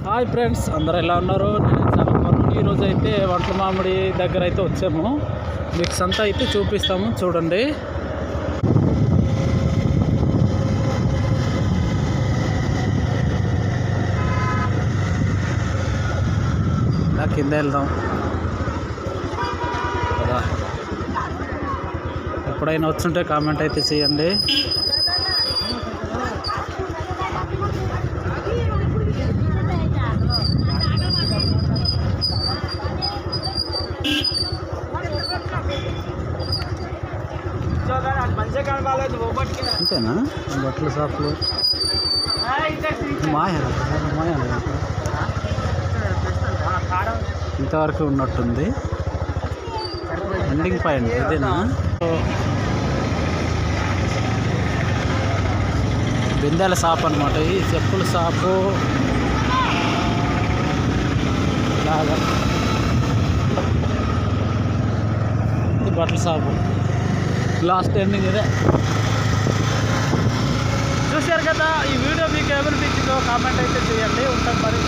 Hi friends, అందరూ ఎలా ఉన్నారు? నేను చాలా బాగున్నాను. ఈరోజు అయితే వంటల మామిడి దగ్గర అయితే వచ్చాము. మీకు సంత అయితే చూపిస్తాము, చూడండి. ఇలా కింద వెళ్దాం కదా. ఎప్పుడైనా వచ్చుంటే కామెంట్ అయితే చేయండి. అంతేనా బట్టల షాపులు ఇంతవరకు ఉన్నట్టుంది. ఎండింగ్ పాయింట్ ఇదేనా? బిందెల షాప్ అనమాట. ఈ చెప్పుల షాపు లాగా ఇది బట్టల షాపు. లాస్ట్ ఎండింగ్ ఇదే. చూశారు కదా. ఈ వీడియో మీకు ఏమనిపించిందో కామెంట్ అయితే చేయండి. ఉంటాం మరి.